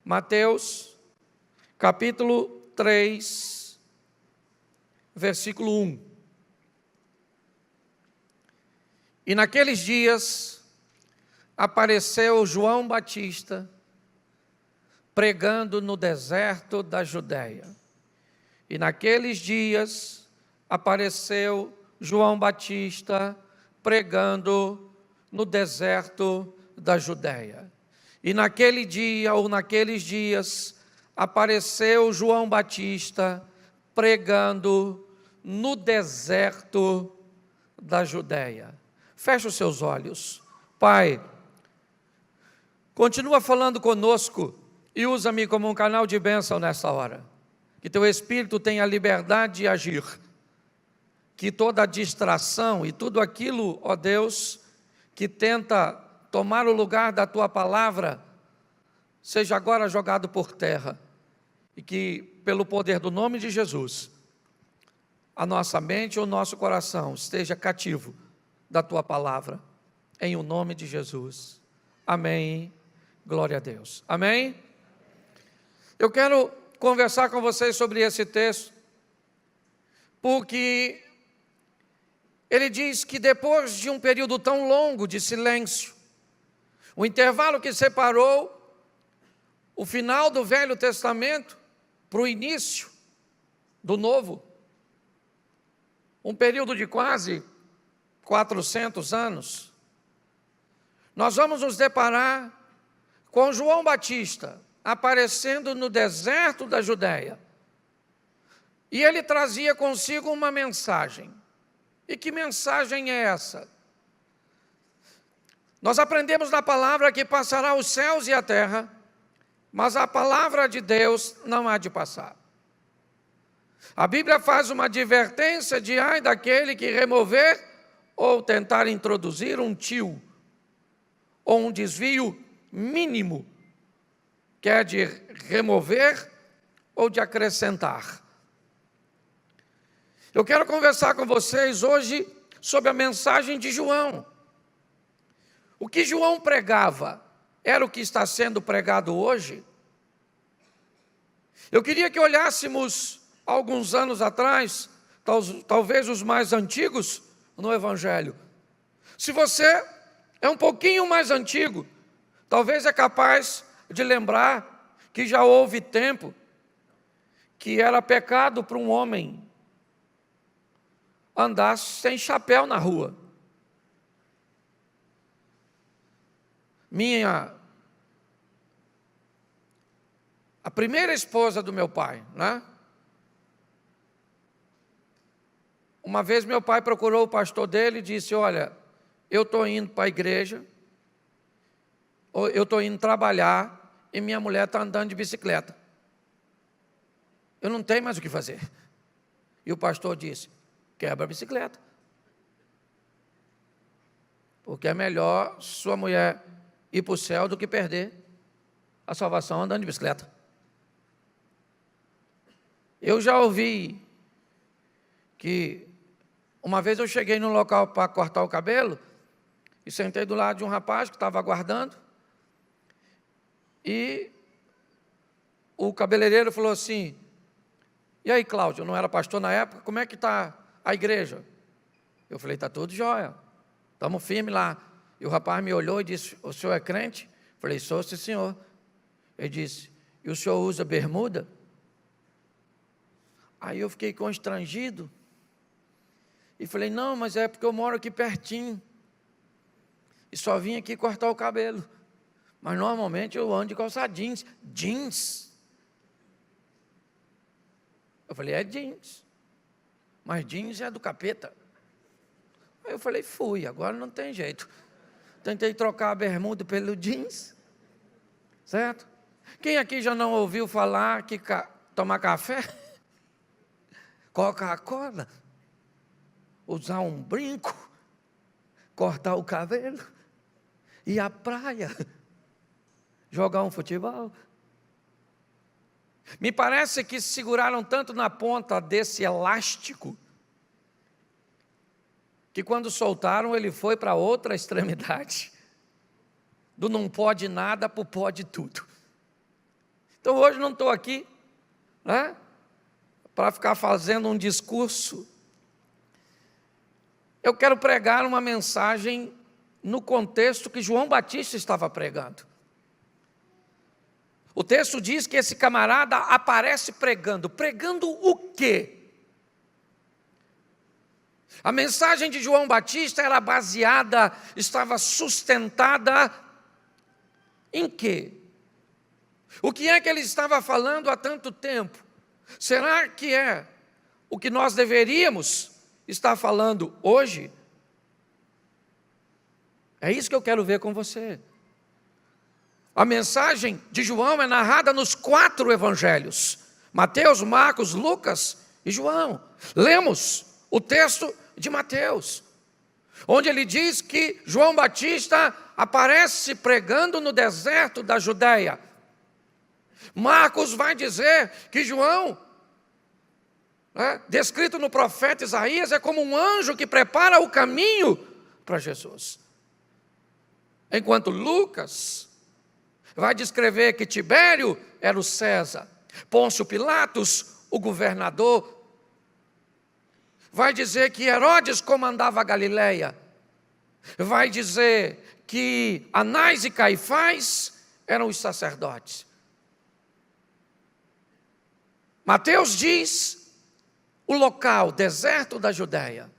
Mateus, capítulo 3, versículo 1. E naqueles dias apareceu João Batista pregando no deserto da Judéia. E naqueles dias apareceu João Batista pregando no deserto da Judéia. E naquele dia, ou naqueles dias, apareceu João Batista pregando no deserto da Judéia. Feche os seus olhos. Pai, continua falando conosco e usa-me como um canal de bênção nessa hora. Que teu Espírito tenha liberdade de agir. Que toda distração e tudo aquilo, ó Deus, que tenta tomar o lugar da tua palavra, seja agora jogado por terra. E que, pelo poder do nome de Jesus, a nossa mente e o nosso coração esteja cativo da tua palavra. Em o nome de Jesus. Amém. Glória a Deus. Amém? Eu quero conversar com vocês sobre esse texto, porque ele diz que depois de um período tão longo de silêncio, o intervalo que separou o final do Velho Testamento para o início do Novo, um período de quase 400 anos, nós vamos nos deparar com João Batista aparecendo no deserto da Judéia. E ele trazia consigo uma mensagem. E que mensagem é essa? Nós aprendemos na palavra que passará os céus e a terra, mas a palavra de Deus não há de passar. A Bíblia faz uma advertência de ai daquele que remover ou tentar introduzir um tio, ou um desvio mínimo, quer de remover ou de acrescentar. Eu quero conversar com vocês hoje sobre a mensagem de João. O que João pregava era o que está sendo pregado hoje? Eu queria que olhássemos alguns anos atrás, talvez os mais antigos no Evangelho. Se você é um pouquinho mais antigo, talvez é capaz de lembrar que já houve tempo que era pecado para um homem andar sem chapéu na rua. A primeira esposa do meu pai, né? Uma vez meu pai procurou o pastor dele e disse: olha, eu estou indo para a igreja, eu estou indo trabalhar e minha mulher está andando de bicicleta. Eu não tenho mais o que fazer. E o pastor disse: quebra a bicicleta. Porque é melhor sua mulher ir para o céu do que perder a salvação andando de bicicleta. Eu já ouvi que uma vez eu cheguei num local para cortar o cabelo e sentei do lado de um rapaz que estava aguardando e o cabeleireiro falou assim: e aí, Cláudio, eu não era pastor na época, como é que está a igreja? Eu falei: está tudo jóia, estamos firmes lá. E o rapaz me olhou e disse: o senhor é crente? Eu falei: sou, sim, senhor. Ele disse: e o senhor usa bermuda? Aí eu fiquei constrangido e falei: não, mas é porque eu moro aqui pertinho e só vim aqui cortar o cabelo, mas normalmente eu ando de calça jeans. Jeans? Eu falei: é jeans, mas jeans é do capeta. Aí eu falei: fui, agora não tem jeito. Tentei trocar a bermuda pelo jeans, certo? Quem aqui já não ouviu falar que tomar café, Coca-Cola, usar um brinco, cortar o cabelo, ir à praia, jogar um futebol? Me parece que se seguraram tanto na ponta desse elástico, que quando soltaram ele foi para outra extremidade, do não pode nada para o pode tudo. Então hoje não estou aqui, né, para ficar fazendo um discurso. Eu quero pregar uma mensagem no contexto que João Batista estava pregando. O texto diz que esse camarada aparece pregando. Pregando o quê? A mensagem de João Batista era baseada, estava sustentada em quê? O que é que ele estava falando há tanto tempo? Será que é o que nós deveríamos estar falando hoje? É isso que eu quero ver com você. A mensagem de João é narrada nos 4 evangelhos: Mateus, Marcos, Lucas e João. Lemos o texto de Mateus, onde ele diz que João Batista aparece pregando no deserto da Judéia. Marcos vai dizer que João, descrito no profeta Isaías, é como um anjo que prepara o caminho para Jesus. Enquanto Lucas vai descrever que Tibério era o César, Pôncio Pilatos, o governador. Vai dizer que Herodes comandava a Galileia. Vai dizer que Anás e Caifás eram os sacerdotes. Mateus diz o local, deserto da Judéia.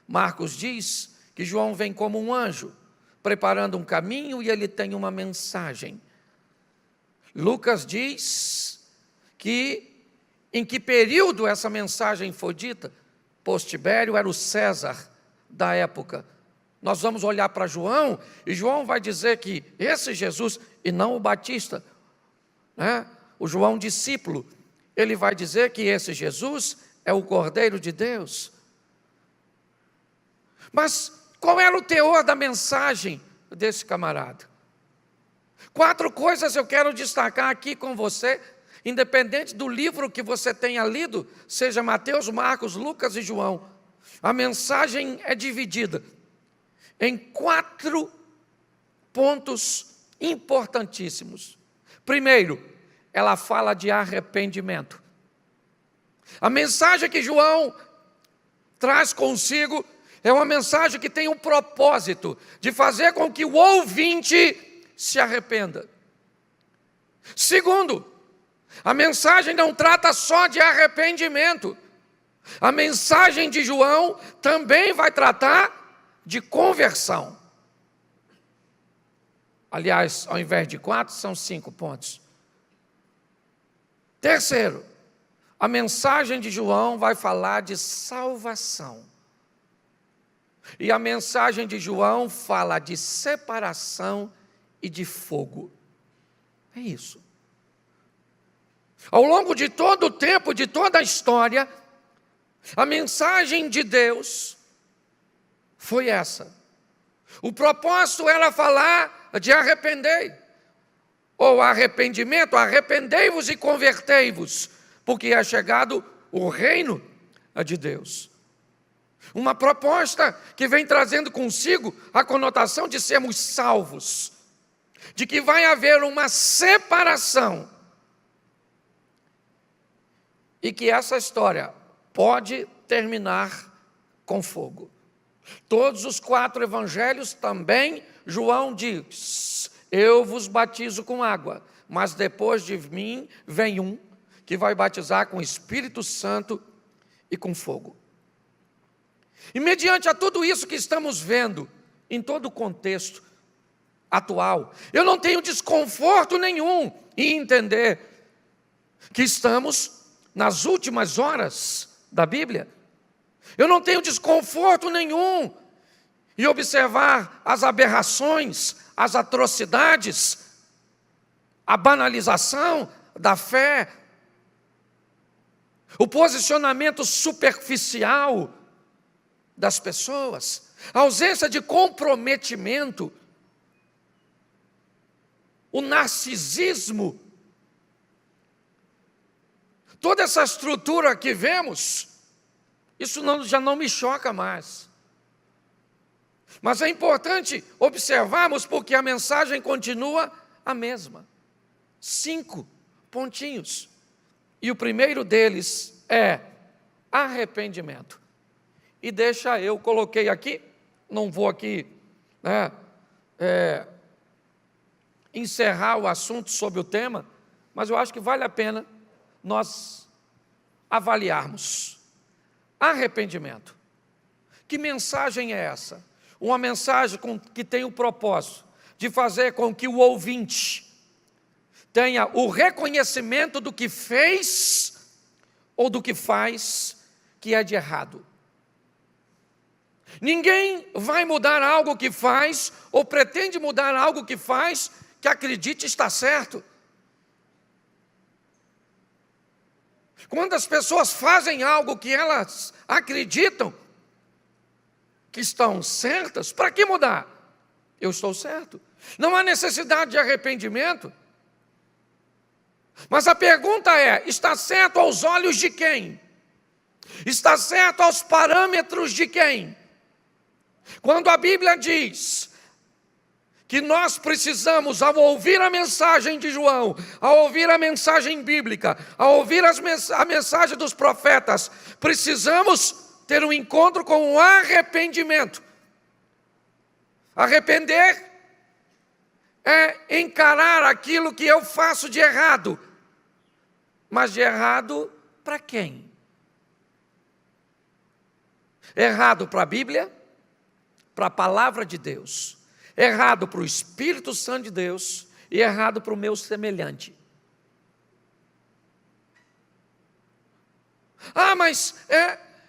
Marcos diz que João vem como um anjo, preparando um caminho, e ele tem uma mensagem. Lucas diz que em que período essa mensagem foi dita, pois Tibério era o César da época. Nós vamos olhar para João, e João vai dizer que esse Jesus, e não o Batista, o João discípulo, ele vai dizer que esse Jesus é o Cordeiro de Deus. Mas qual era o teor da mensagem desse camarada? 4 coisas eu quero destacar aqui com você, independente do livro que você tenha lido, seja Mateus, Marcos, Lucas e João. A mensagem é dividida em 4 pontos importantíssimos. Primeiro, ela fala de arrependimento. A mensagem que João traz consigo é uma mensagem que tem o propósito de fazer com que o ouvinte se arrependa. Segundo, a mensagem não trata só de arrependimento. A mensagem de João também vai tratar de conversão. Aliás, ao invés de 4, são 5 pontos. Terceiro, a mensagem de João vai falar de salvação. E a mensagem de João fala de separação e de fogo. É isso. Ao longo de todo o tempo, de toda a história, a mensagem de Deus foi essa. O propósito era falar de arrepender, ou arrependimento, arrependei-vos e convertei-vos, porque é chegado o reino de Deus. Uma proposta que vem trazendo consigo a conotação de sermos salvos, de que vai haver uma separação, e que essa história pode terminar com fogo. Todos os 4 evangelhos também, João diz: eu vos batizo com água, mas depois de mim vem um que vai batizar com o Espírito Santo e com fogo. E mediante a tudo isso que estamos vendo, em todo o contexto atual, eu não tenho desconforto nenhum em entender que estamos nas últimas horas da Bíblia. Eu não tenho desconforto nenhum em observar as aberrações, as atrocidades, a banalização da fé, o posicionamento superficial das pessoas, a ausência de comprometimento, o narcisismo, toda essa estrutura que vemos, isso já não me choca mais. Mas é importante observarmos, porque a mensagem continua a mesma. 5 pontinhos. E o primeiro deles é arrependimento. E eu coloquei aqui, não vou aqui, né, encerrar o assunto sobre o tema, mas eu acho que vale a pena nós avaliarmos. Arrependimento. Que mensagem é essa? Uma mensagem que tem o propósito de fazer com que o ouvinte tenha o reconhecimento do que fez ou do que faz que é de errado. Ninguém vai mudar algo que faz ou pretende mudar algo que faz que acredite estar certo. Quando as pessoas fazem algo que elas acreditam que estão certas, para que mudar? Eu estou certo. Não há necessidade de arrependimento. Mas a pergunta é: está certo aos olhos de quem? Está certo aos parâmetros de quem? Quando a Bíblia diz que nós precisamos, ao ouvir a mensagem de João, ao ouvir a mensagem bíblica, ao ouvir a mensagem dos profetas, precisamos ter um encontro com o arrependimento. Arrepender é encarar aquilo que eu faço de errado. Mas de errado para quem? Errado para a Bíblia, para a palavra de Deus. Errado para o Espírito Santo de Deus e errado para o meu semelhante. Mas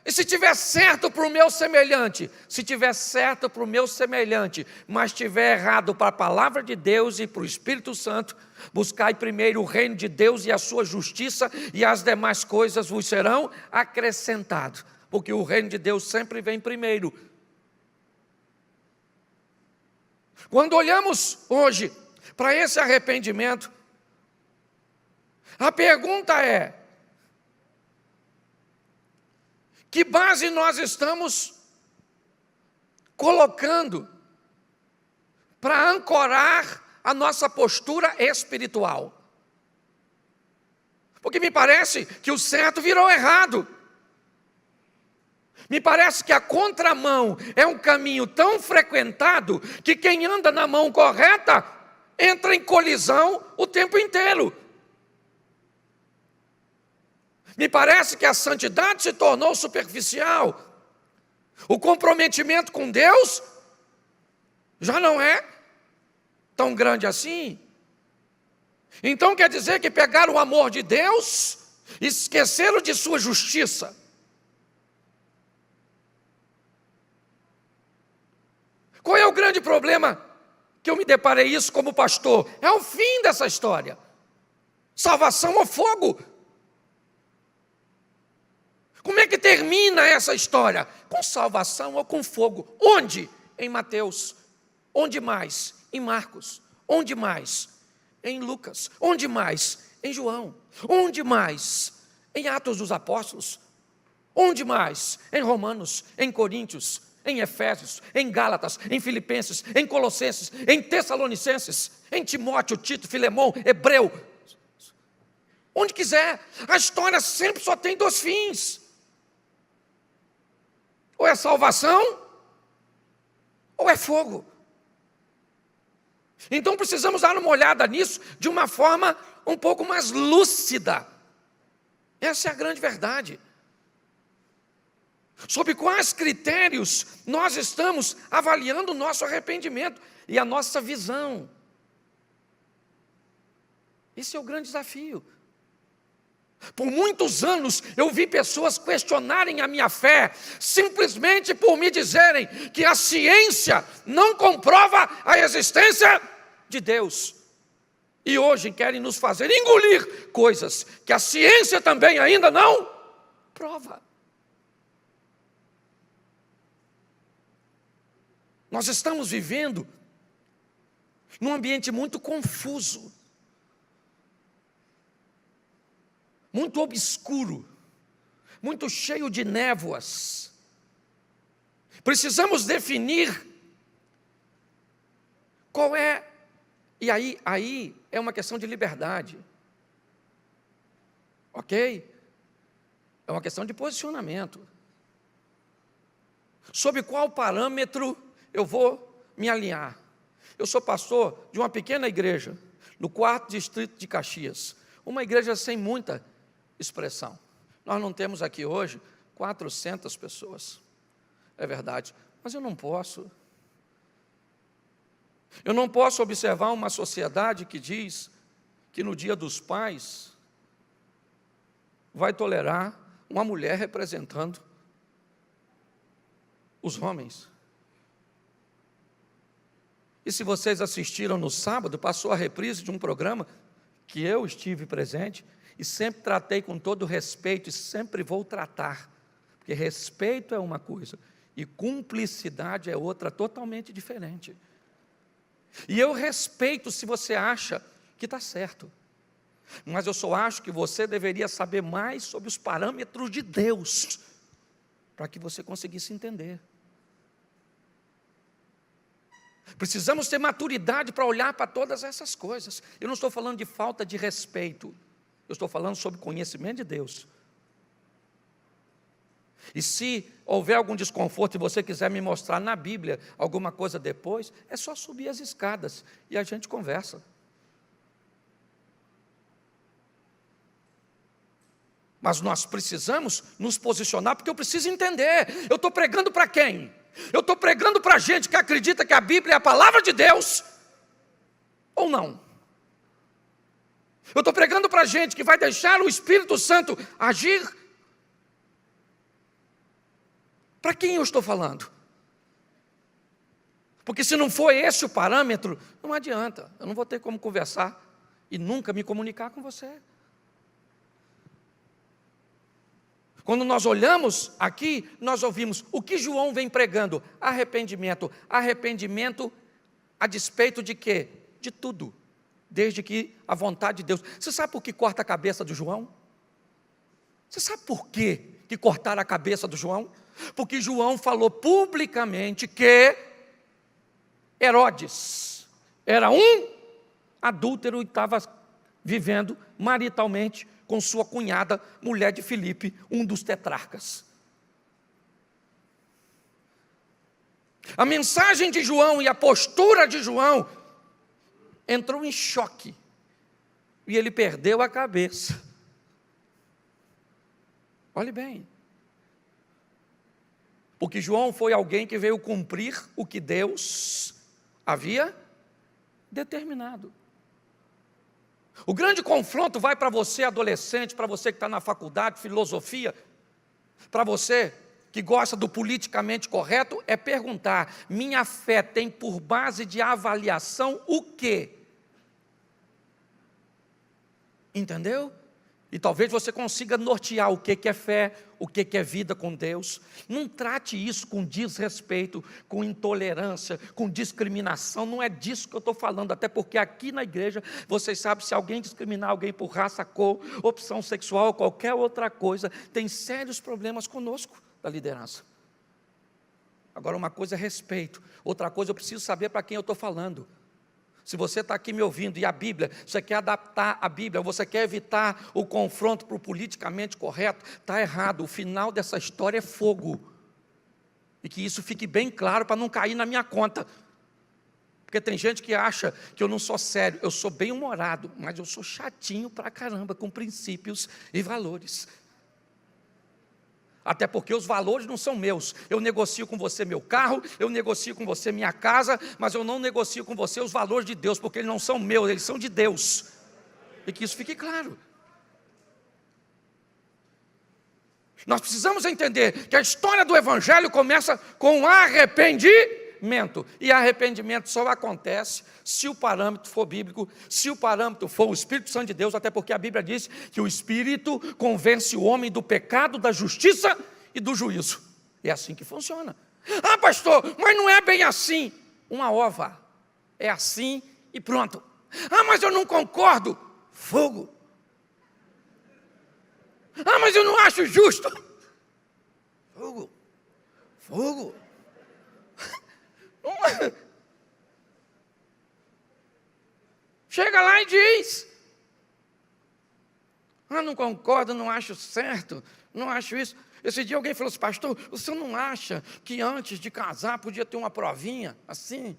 e se tiver certo para o meu semelhante? Se tiver certo para o meu semelhante, mas tiver errado para a palavra de Deus e para o Espírito Santo, buscai primeiro o reino de Deus e a sua justiça, e as demais coisas vos serão acrescentadas, porque o reino de Deus sempre vem primeiro. Quando olhamos hoje para esse arrependimento, a pergunta é: que base nós estamos colocando para ancorar a nossa postura espiritual? Porque me parece que o certo virou errado. Me parece que a contramão é um caminho tão frequentado que quem anda na mão correta entra em colisão o tempo inteiro. Me parece que a santidade se tornou superficial. O comprometimento com Deus já não é tão grande assim. Então quer dizer que pegaram o amor de Deus e esqueceram de sua justiça. Qual é o grande problema que eu me deparei isso como pastor? É o fim dessa história. Salvação ou fogo? Como é que termina essa história? Com salvação ou com fogo? Onde? Em Mateus. Onde mais? Em Marcos. Onde mais? Em Lucas. Onde mais? Em João. Onde mais? Em Atos dos Apóstolos. Onde mais? Em Romanos, em Coríntios, em Efésios, em Gálatas, em Filipenses, em Colossenses, em Tessalonicenses, em Timóteo, Tito, Filemão, Hebreu. Onde quiser. A história sempre só tem dois fins. Ou é salvação, ou é fogo. Então precisamos dar uma olhada nisso de uma forma um pouco mais lúcida. Essa é a grande verdade. Sob quais critérios nós estamos avaliando o nosso arrependimento e a nossa visão? Esse é o grande desafio. Por muitos anos eu vi pessoas questionarem a minha fé, simplesmente por me dizerem que a ciência não comprova a existência de Deus. E hoje querem nos fazer engolir coisas que a ciência também ainda não prova. Nós estamos vivendo num ambiente muito confuso, muito obscuro, muito cheio de névoas. Precisamos definir qual é, e aí é uma questão de liberdade. Ok? É uma questão de posicionamento. Sob qual parâmetro eu vou me alinhar? Eu sou pastor de uma pequena igreja, no 4º distrito de Caxias, uma igreja sem muita expressão. Nós não temos aqui hoje 400 pessoas, é verdade, mas eu não posso observar uma sociedade que diz que no Dia dos Pais vai tolerar uma mulher representando os homens. E se vocês assistiram no sábado, passou a reprise de um programa que eu estive presente e sempre tratei com todo respeito e sempre vou tratar, porque respeito é uma coisa e cumplicidade é outra totalmente diferente. E eu respeito se você acha que está certo, mas eu só acho que você deveria saber mais sobre os parâmetros de Deus, para que você conseguisse entender. Precisamos ter maturidade para olhar para todas essas coisas. Eu não estou falando de falta de respeito, eu estou falando sobre conhecimento de Deus. E se houver algum desconforto e você quiser me mostrar na Bíblia alguma coisa depois, é só subir as escadas e a gente conversa. Mas nós precisamos nos posicionar, porque eu preciso entender, eu estou pregando para quem? Eu estou pregando para gente que acredita que a Bíblia é a palavra de Deus, ou não? Eu estou pregando para gente que vai deixar o Espírito Santo agir? Para quem eu estou falando? Porque se não for esse o parâmetro, não adianta, eu não vou ter como conversar e nunca me comunicar com você. Quando nós olhamos aqui, nós ouvimos o que João vem pregando: arrependimento. Arrependimento a despeito de quê? De tudo, desde que a vontade de Deus. Você sabe por que corta a cabeça do João? Você sabe por que cortaram a cabeça do João? Porque João falou publicamente que Herodes era um adúltero e estava vivendo maritalmente com sua cunhada, mulher de Filipe, um dos tetrarcas. A mensagem de João e a postura de João entrou em choque, e ele perdeu a cabeça. Olhe bem, porque João foi alguém que veio cumprir o que Deus havia determinado. O grande confronto vai para você, adolescente, para você que está na faculdade, filosofia, para você que gosta do politicamente correto, é perguntar: minha fé tem por base de avaliação o quê? Entendeu? E talvez você consiga nortear o que é fé, o que é vida com Deus. Não trate isso com desrespeito, com intolerância, com discriminação. Não é disso que eu estou falando, até porque aqui na igreja, vocês sabem, se alguém discriminar alguém por raça, cor, opção sexual ou qualquer outra coisa, tem sérios problemas conosco da liderança. Agora, uma coisa é respeito, outra coisa eu preciso saber para quem eu estou falando. Se você está aqui me ouvindo e a Bíblia, você quer adaptar a Bíblia, você quer evitar o confronto para o politicamente correto, está errado. O final dessa história é fogo. E que isso fique bem claro para não cair na minha conta. Porque tem gente que acha que eu não sou sério, eu sou bem humorado, mas eu sou chatinho pra caramba, com princípios e valores. Até porque os valores não são meus. Eu negocio com você meu carro, eu negocio com você minha casa, mas eu não negocio com você os valores de Deus, porque eles não são meus, eles são de Deus. E que isso fique claro. Nós precisamos entender que a história do Evangelho começa com arrependimento. E arrependimento só acontece se o parâmetro for bíblico, se o parâmetro for o Espírito Santo de Deus, até porque a Bíblia diz que o Espírito convence o homem do pecado, da justiça e do juízo. É assim que funciona. Ah, pastor, mas não é bem assim. Uma ova. É assim e pronto. Ah, mas eu não concordo. Fogo. Ah, mas eu não acho justo. Fogo. Fogo. Chega lá e diz. Ah, não concordo, não acho certo, não acho isso. Esse dia alguém falou assim, pastor, o senhor não acha que antes de casar podia ter uma provinha assim?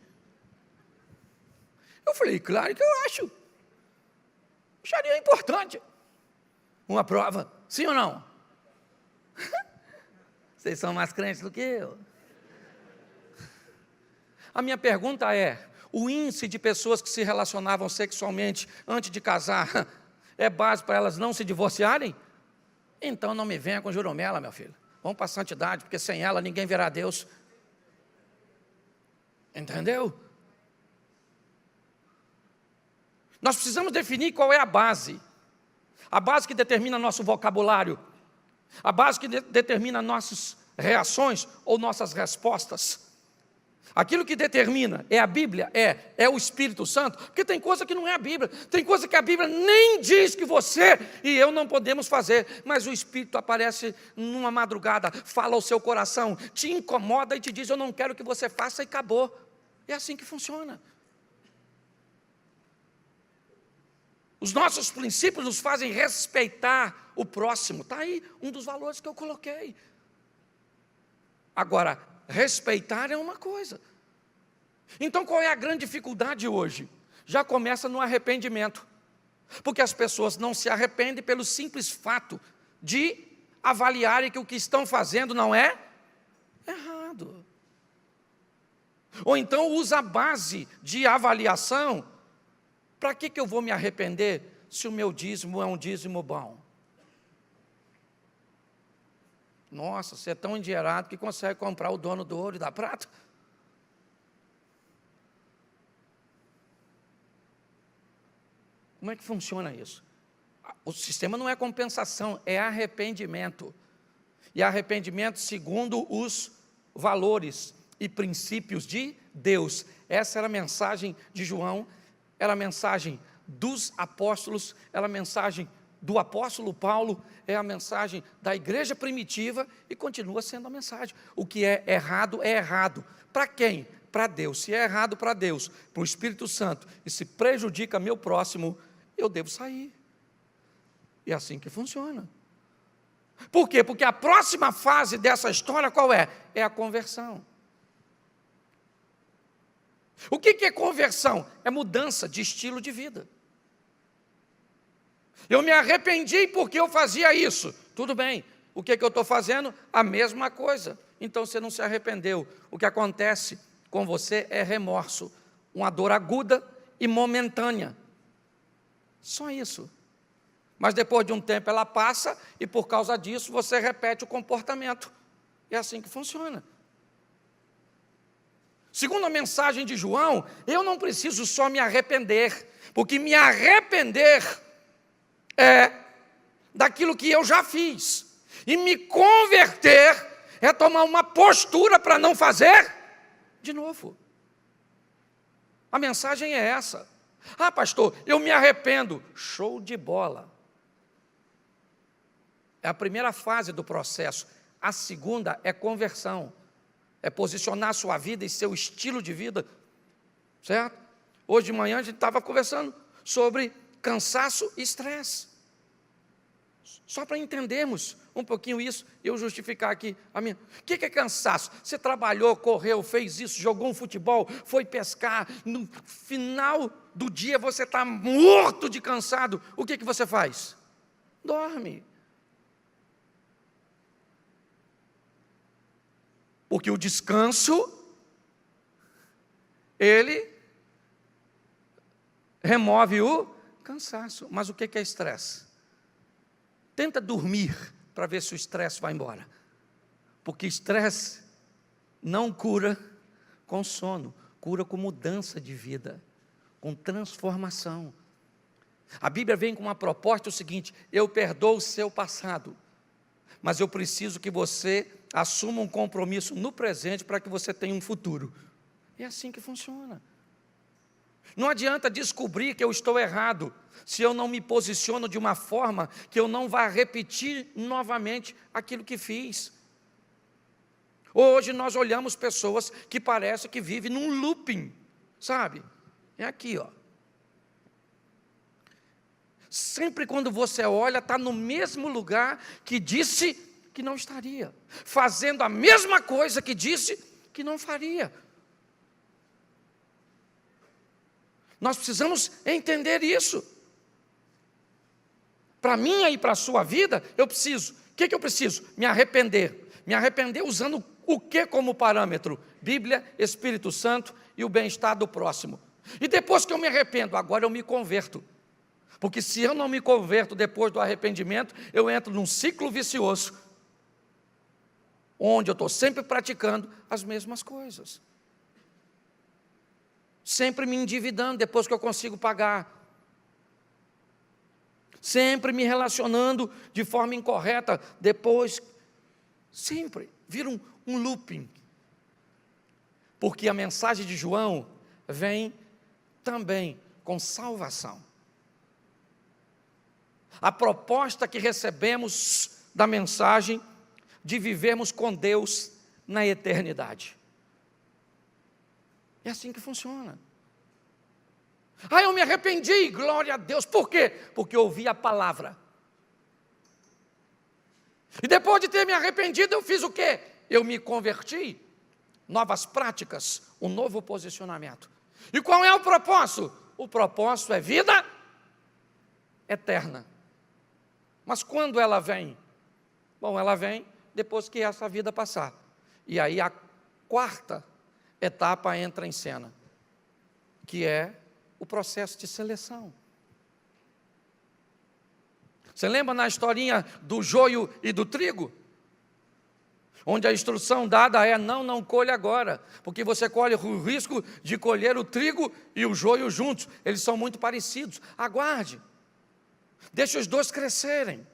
Eu falei, claro que eu acho. Acharia importante. Uma prova, sim ou não? Vocês são mais crentes do que eu. A minha pergunta é, o índice de pessoas que se relacionavam sexualmente antes de casar é base para elas não se divorciarem? Então não me venha com jurumela, meu filho. Vamos para a santidade, porque sem ela ninguém verá Deus. Entendeu? Nós precisamos definir qual é a base. A base que determina nosso vocabulário. A base que determina nossas reações ou nossas respostas. Aquilo que determina é a Bíblia, é o Espírito Santo, porque tem coisa que não é a Bíblia, tem coisa que a Bíblia nem diz que você e eu não podemos fazer, mas o Espírito aparece numa madrugada, fala ao seu coração, te incomoda e te diz, eu não quero que você faça e acabou. É assim que funciona. Os nossos princípios nos fazem respeitar o próximo, está aí um dos valores que eu coloquei. Agora, respeitar é uma coisa. Então, qual é a grande dificuldade hoje? Já começa no arrependimento. Porque as pessoas não se arrependem pelo simples fato de avaliarem que o que estão fazendo não é errado. Ou então usa a base de avaliação. Para que eu vou me arrepender se o meu dízimo é um dízimo bom? Nossa, você é tão endinheirado que consegue comprar o dono do ouro e da prata? Como é que funciona isso? O sistema não é compensação, é arrependimento. E arrependimento segundo os valores e princípios de Deus. Essa era a mensagem de João, era a mensagem dos apóstolos, era a mensagem do apóstolo Paulo, é a mensagem da igreja primitiva e continua sendo a mensagem. O que é errado é errado. Para quem? Para Deus. Se é errado para Deus, para o Espírito Santo, e se prejudica meu próximo, eu devo sair. E é assim que funciona. Por quê? Porque a próxima fase dessa história qual é? É a conversão. O que é conversão? É mudança de estilo de vida. Eu me arrependi porque eu fazia isso. Tudo bem. O que eu estou fazendo? A mesma coisa. Então você não se arrependeu. O que acontece com você é remorso. Uma dor aguda e momentânea. Só isso. Mas depois de um tempo ela passa e por causa disso você repete o comportamento. É assim que funciona. Segundo a mensagem de João, eu não preciso só me arrepender, porque me arrepender é daquilo que eu já fiz, e me converter é tomar uma postura para não fazer de novo. A mensagem é essa. Ah, pastor, eu me arrependo. Show de bola. É a primeira fase do processo. A segunda é conversão. É posicionar sua vida e seu estilo de vida, certo? Hoje de manhã a gente estava conversando sobre cansaço e estresse. Só para entendermos um pouquinho isso, eu justificar aqui a minha. O que é cansaço? Você trabalhou, correu, fez isso, jogou um futebol, foi pescar, no final do dia você está morto de cansado, o que você faz? Dorme. Porque o descanso, ele remove o cansaço. Mas o que é estresse? Tenta dormir para ver se o estresse vai embora. Porque estresse não cura com sono, cura com mudança de vida, com transformação. A Bíblia vem com uma proposta, o seguinte: eu perdoo o seu passado, mas eu preciso que você assuma um compromisso no presente para que você tenha um futuro. É assim que funciona. Não adianta descobrir que eu estou errado, se eu não me posiciono de uma forma que eu não vá repetir novamente aquilo que fiz. Hoje nós olhamos pessoas que parecem que vivem num looping, sabe? É aqui, ó. Sempre quando você olha, está no mesmo lugar que disse que não estaria, fazendo a mesma coisa que disse que não faria. Nós precisamos entender isso. Para mim e para a sua vida, eu preciso. O que eu preciso? Me arrepender. Me arrepender usando o que como parâmetro? Bíblia, Espírito Santo e o bem-estar do próximo. E depois que eu me arrependo, agora eu me converto. Porque se eu não me converto depois do arrependimento, eu entro num ciclo vicioso, onde eu estou sempre praticando as mesmas coisas. Sempre me endividando depois que eu consigo pagar. Sempre me relacionando de forma incorreta depois. Sempre. Vira um looping. Porque a mensagem de João vem também com salvação. A proposta que recebemos da mensagem de vivermos com Deus na eternidade. É assim que funciona. Eu me arrependi, glória a Deus. Por quê? Porque eu ouvi a palavra. E depois de ter me arrependido, eu fiz o quê? Eu me converti. Novas práticas, um novo posicionamento. E qual é o propósito? O propósito é vida eterna. Mas quando ela vem? Bom, ela vem depois que essa vida passar. E aí a quarta etapa entra em cena, que é o processo de seleção. Você lembra na historinha do joio e do trigo? Onde a instrução dada é, não colhe agora, porque você corre o risco de colher o trigo e o joio juntos, eles são muito parecidos, aguarde, deixe os dois crescerem,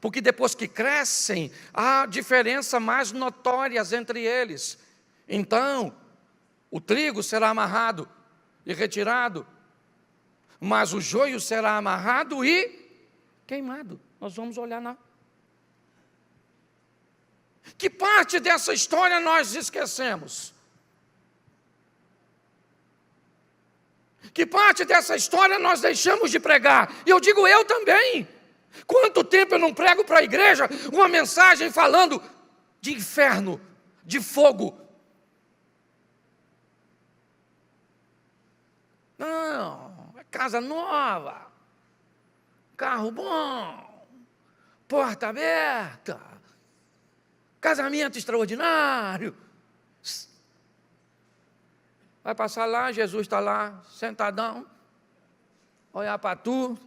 porque depois que crescem, há diferença mais notórias entre eles, então, o trigo será amarrado e retirado, mas o joio será amarrado e queimado. Nós vamos olhar na... Que parte dessa história nós esquecemos? Que parte dessa história nós deixamos de pregar? E eu digo eu também. Quanto tempo eu não prego para a igreja uma mensagem falando de inferno, de fogo? Não, é casa nova, carro bom, porta aberta, casamento extraordinário. Vai passar lá, Jesus está lá, sentadão, olhar para tu.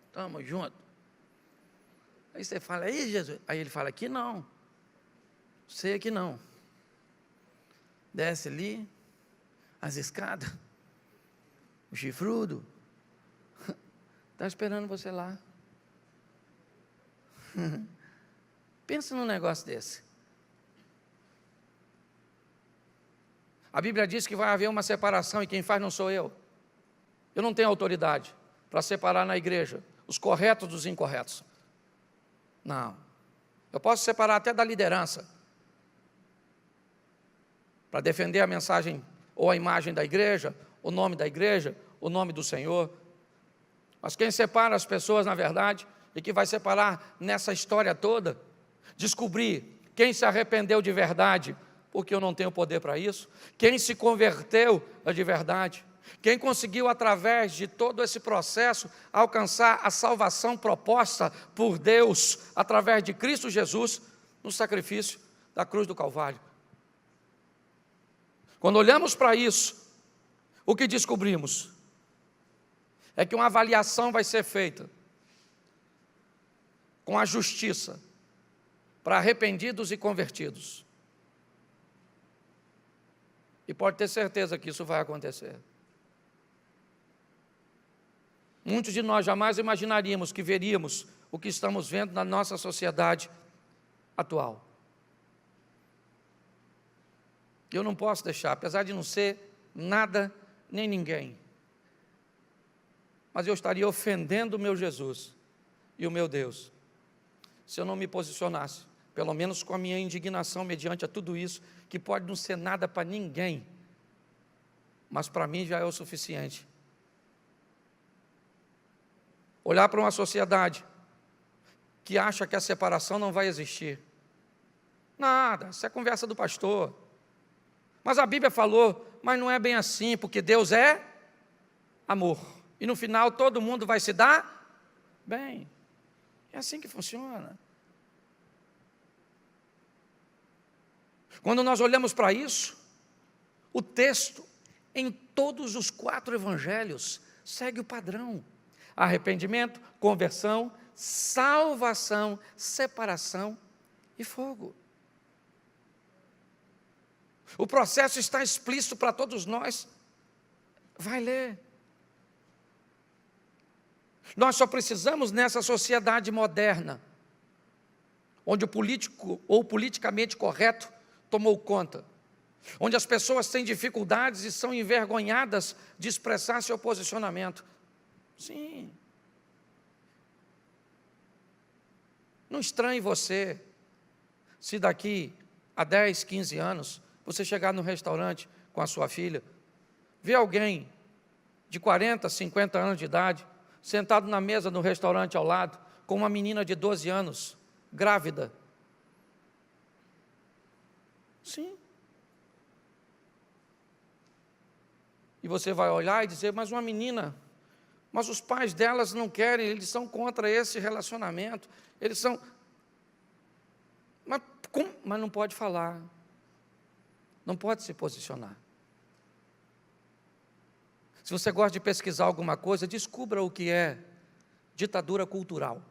Estamos juntos. Aí você fala, aí Jesus, aí ele fala, aqui não. Sei que não. Desce ali, as escadas, o chifrudo, está esperando você lá. Pensa num negócio desse. A Bíblia diz que vai haver uma separação e quem faz não sou eu. Eu não tenho autoridade para separar na igreja os corretos dos incorretos. Não. Eu posso separar até da liderança, para defender a mensagem ou a imagem da igreja, o nome da igreja, o nome do Senhor. Mas quem separa as pessoas, na verdade, e que vai separar nessa história toda, descobrir quem se arrependeu de verdade, porque eu não tenho poder para isso, quem se converteu de verdade, quem conseguiu, através de todo esse processo, alcançar a salvação proposta por Deus, através de Cristo Jesus, no sacrifício da cruz do Calvário. Quando olhamos para isso, o que descobrimos? É que uma avaliação vai ser feita com a justiça para arrependidos e convertidos. E pode ter certeza que isso vai acontecer. Muitos de nós jamais imaginaríamos que veríamos o que estamos vendo na nossa sociedade atual. Eu não posso deixar, apesar de não ser nada nem ninguém, mas eu estaria ofendendo o meu Jesus e o meu Deus, se eu não me posicionasse, pelo menos com a minha indignação mediante a tudo isso, que pode não ser nada para ninguém, mas para mim já é o suficiente. Olhar para uma sociedade que acha que a separação não vai existir. Nada, isso é conversa do pastor. Mas a Bíblia falou, mas não é bem assim, porque Deus é amor. E no final todo mundo vai se dar bem. É assim que funciona. Quando nós olhamos para isso, o texto, em todos os 4 evangelhos, segue o padrão: arrependimento, conversão, salvação, separação e fogo. O processo está explícito para todos nós. Vai ler. Nós só precisamos, nessa sociedade moderna, onde o político ou politicamente correto tomou conta, onde as pessoas têm dificuldades e são envergonhadas de expressar seu posicionamento. Sim. Não estranhe você se daqui a 10, 15 anos você chegar no restaurante com a sua filha, ver alguém de 40, 50 anos de idade sentado na mesa no restaurante ao lado com uma menina de 12 anos, grávida. Sim. E você vai olhar e dizer, mas uma menina, mas os pais delas não querem, eles são contra esse relacionamento, eles são... Mas não pode falar, não pode se posicionar. Se você gosta de pesquisar alguma coisa, descubra o que é ditadura cultural.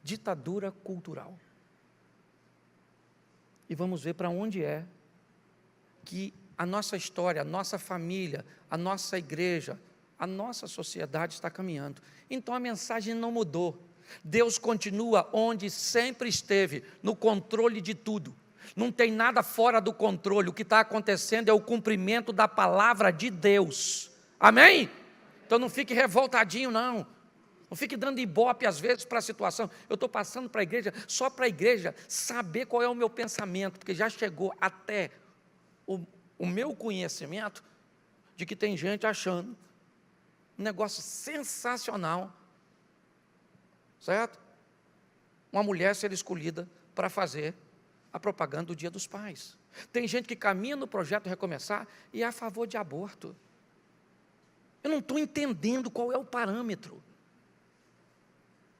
Ditadura cultural. E vamos ver para onde é que a nossa história, a nossa família, a nossa igreja, a nossa sociedade está caminhando. Então a mensagem não mudou. Deus continua onde sempre esteve, no controle de tudo. Não tem nada fora do controle. O que está acontecendo é o cumprimento da palavra de Deus. Amém? Então não fique revoltadinho, não. Não fique dando ibope às vezes para a situação. Eu estou passando para a igreja, só para a igreja saber qual é o meu pensamento, porque já chegou até o meu conhecimento de que tem gente achando um negócio sensacional, certo? Uma mulher ser escolhida para fazer a propaganda do Dia dos Pais. Tem gente que caminha no projeto Recomeçar e é a favor de aborto. Eu não estou entendendo qual é o parâmetro.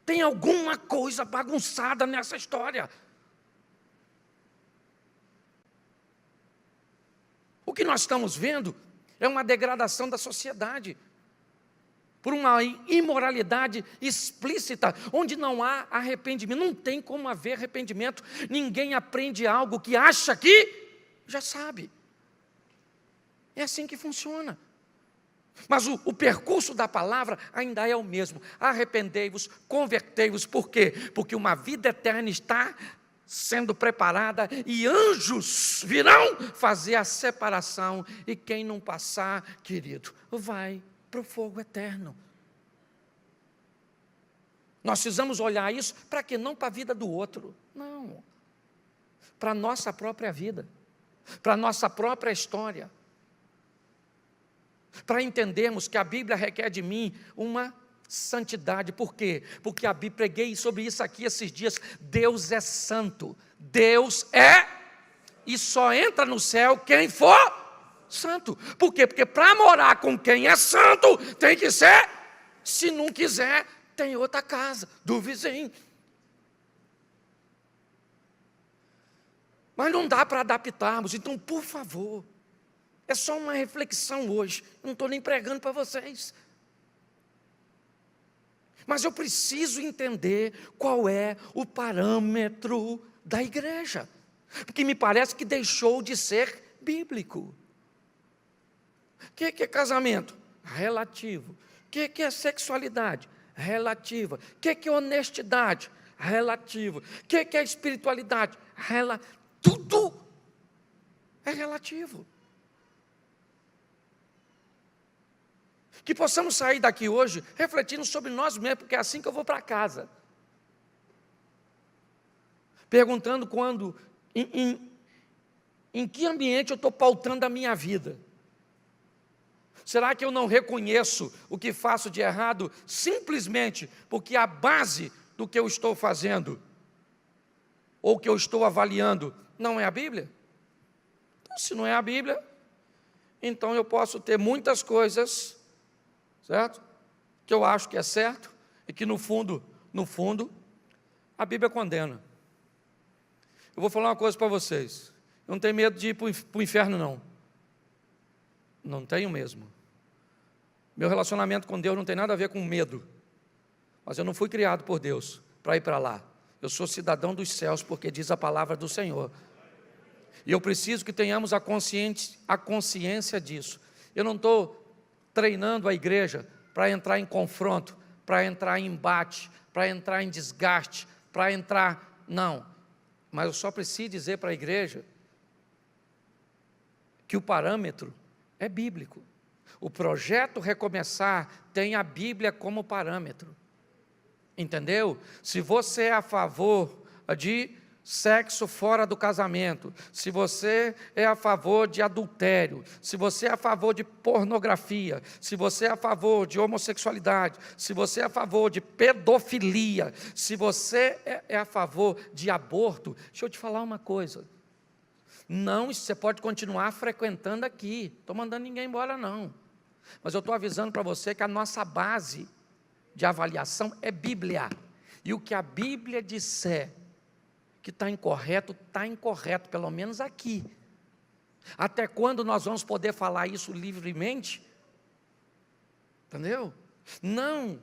Tem alguma coisa bagunçada nessa história. O que nós estamos vendo é uma degradação da sociedade, por uma imoralidade explícita, onde não há arrependimento. Não tem como haver arrependimento. Ninguém aprende algo que acha que já sabe. É assim que funciona. Mas o percurso da palavra ainda é o mesmo. Arrependei-vos, convertei-vos. Por quê? Porque uma vida eterna está sendo preparada e anjos virão fazer a separação. E quem não passar, querido, vai para o fogo eterno. Nós precisamos olhar isso para quê? Não para a vida do outro, não, para a nossa própria vida, para a nossa própria história, para entendermos que a Bíblia requer de mim uma santidade. Por quê? Porque a Bíblia, preguei sobre isso aqui esses dias, Deus é santo, Deus é, e só entra no céu quem for santo. Por quê? Porque para morar com quem é santo, tem que ser, se não quiser, tem outra casa, do vizinho. Mas não dá para adaptarmos, então, por favor, é só uma reflexão hoje, eu não estou nem pregando para vocês. Mas eu preciso entender qual é o parâmetro da igreja, porque me parece que deixou de ser bíblico. O que é casamento? Relativo. O que é sexualidade? Relativa. O que é honestidade? Relativo. O que é espiritualidade? Tudo é relativo. Que possamos sair daqui hoje refletindo sobre nós mesmos, porque é assim que eu vou para casa. Perguntando quando, em Em que ambiente eu estou pautando a minha vida? Será que eu não reconheço o que faço de errado simplesmente porque a base do que eu estou fazendo ou que eu estou avaliando não é a Bíblia? Então, se não é a Bíblia, então eu posso ter muitas coisas, certo? Que eu acho que é certo e que no fundo, a Bíblia condena. Eu vou falar uma coisa para vocês. Eu não tenho medo de ir para o inferno, não. Não tenho mesmo. Meu relacionamento com Deus não tem nada a ver com medo. Mas eu não fui criado por Deus para ir para lá. Eu sou cidadão dos céus, porque diz a palavra do Senhor. E eu preciso que tenhamos a consciência disso. Eu não estou treinando a igreja para entrar em confronto, para entrar em embate, para entrar em desgaste, para entrar... Não. Mas eu só preciso dizer para a igreja que o parâmetro é bíblico. O projeto Recomeçar tem a Bíblia como parâmetro. Entendeu? Se você é a favor de sexo fora do casamento, se você é a favor de adultério, se você é a favor de pornografia, se você é a favor de homossexualidade, se você é a favor de pedofilia, se você é a favor de aborto, deixa eu te falar uma coisa. Não, você pode continuar frequentando aqui, estou mandando ninguém embora não, mas eu estou avisando para você que a nossa base de avaliação é Bíblia, e o que a Bíblia disser que está incorreto, pelo menos aqui. Até quando nós vamos poder falar isso livremente? Entendeu? Não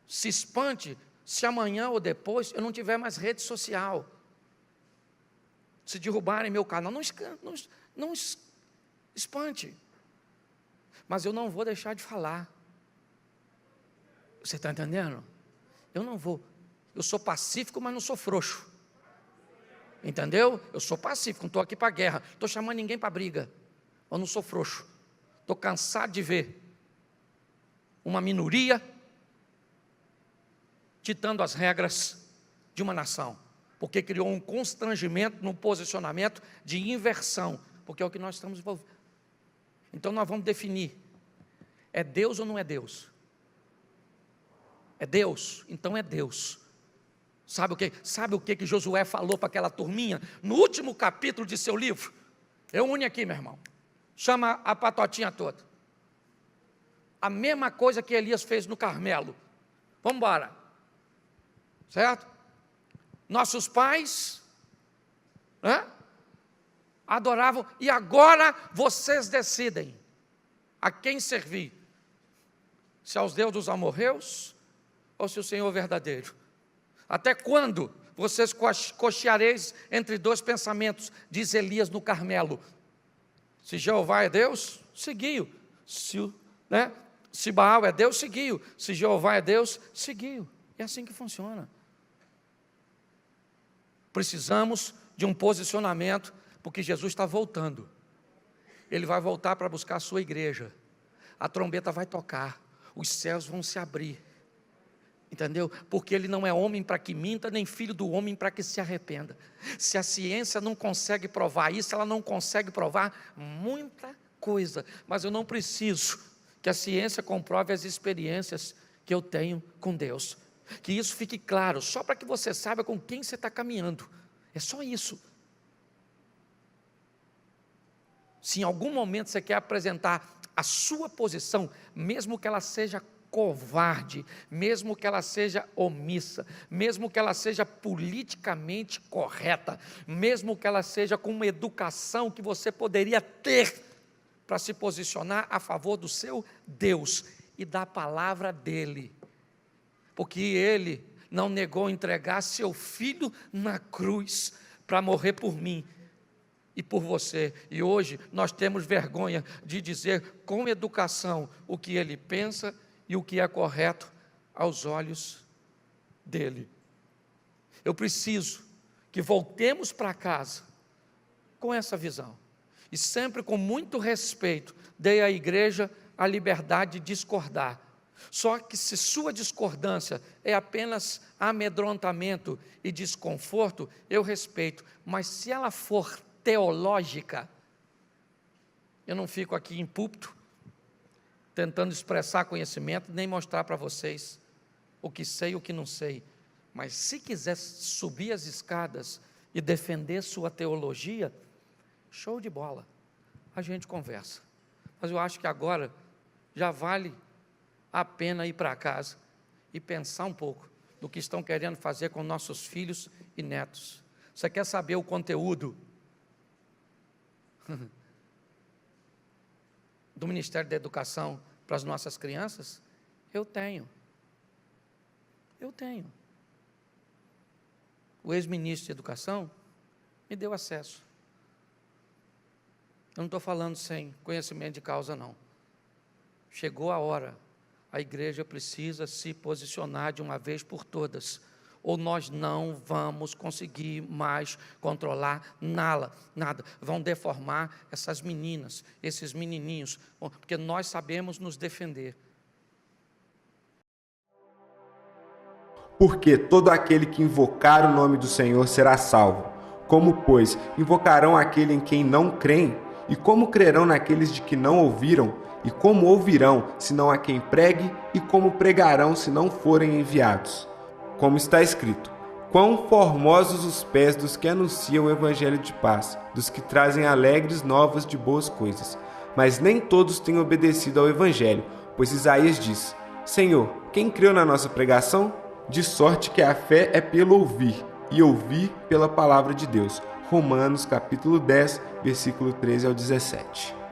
se espante se amanhã ou depois eu não tiver mais rede social. Se derrubarem meu canal, não espante. Mas eu não vou deixar de falar. Você está entendendo? Eu não vou. Eu sou pacífico, mas não sou frouxo. Entendeu? Eu sou pacífico, não estou aqui para guerra. Não estou chamando ninguém para briga. Eu não sou frouxo. Estou cansado de ver uma minoria ditando as regras de uma nação. Porque criou um constrangimento no posicionamento de inversão. Porque é o que nós estamos envolvidos. Então nós vamos definir. É Deus ou não é Deus? É Deus? Então é Deus. Sabe o que Josué falou para aquela turminha? No último capítulo de seu livro. Reúne aqui, meu irmão. Chama a patotinha toda. A mesma coisa que Elias fez no Carmelo. Vamos embora. Certo? Nossos pais adoravam. E agora vocês decidem a quem servir. Se aos deuses dos amorreus ou se o Senhor verdadeiro. Até quando vocês cocheareis entre dois pensamentos, diz Elias no Carmelo. Se Jeová é Deus, seguiu. Se Baal é Deus, seguiu. Se Jeová é Deus, seguiu. É assim que funciona. Precisamos de um posicionamento, porque Jesus está voltando. Ele vai voltar para buscar a sua igreja. A trombeta vai tocar, os céus vão se abrir. Entendeu? Porque ele não é homem para que minta, nem filho do homem para que se arrependa. Se a ciência não consegue provar isso, ela não consegue provar muita coisa. Mas eu não preciso que a ciência comprove as experiências que eu tenho com Deus. Que isso fique claro, só para que você saiba com quem você está caminhando. É só isso. Se em algum momento você quer apresentar a sua posição, mesmo que ela seja covarde, mesmo que ela seja omissa, mesmo que ela seja politicamente correta, mesmo que ela seja com uma educação que você poderia ter para se posicionar a favor do seu Deus e da palavra dele, porque ele não negou entregar seu filho na cruz para morrer por mim e por você. E hoje nós temos vergonha de dizer com educação o que ele pensa e o que é correto aos olhos dele. Eu preciso que voltemos para casa com essa visão. E sempre com muito respeito, dei à igreja a liberdade de discordar. Só que se sua discordância é apenas amedrontamento e desconforto, eu respeito. Mas se ela for teológica. Eu não fico aqui em púlpito tentando expressar conhecimento, nem mostrar para vocês o que sei e o que não sei. Mas se quiser subir as escadas e defender sua teologia, show de bola, a gente conversa. Mas eu acho que agora já vale a pena ir para casa e pensar um pouco do que estão querendo fazer com nossos filhos e netos. Você quer saber o conteúdo do Ministério da Educação para as nossas crianças? Eu tenho. O ex-ministro de Educação me deu acesso. Eu não estou falando sem conhecimento de causa, não. Chegou a hora, a igreja precisa se posicionar de uma vez por todas, ou nós não vamos conseguir mais controlar nada. Vão deformar essas meninas, esses menininhos, porque nós sabemos nos defender. Porque todo aquele que invocar o nome do Senhor será salvo. Como, pois, invocarão aquele em quem não creem? E como crerão naqueles de que não ouviram? E como ouvirão, senão a quem pregue? E como pregarão, se não forem enviados? Como está escrito: quão formosos os pés dos que anunciam o evangelho de paz, dos que trazem alegres novas de boas coisas. Mas nem todos têm obedecido ao evangelho, pois Isaías diz: Senhor, quem creu na nossa pregação? De sorte que a fé é pelo ouvir, e ouvir pela palavra de Deus. Romanos capítulo 10, versículo 13 ao 17.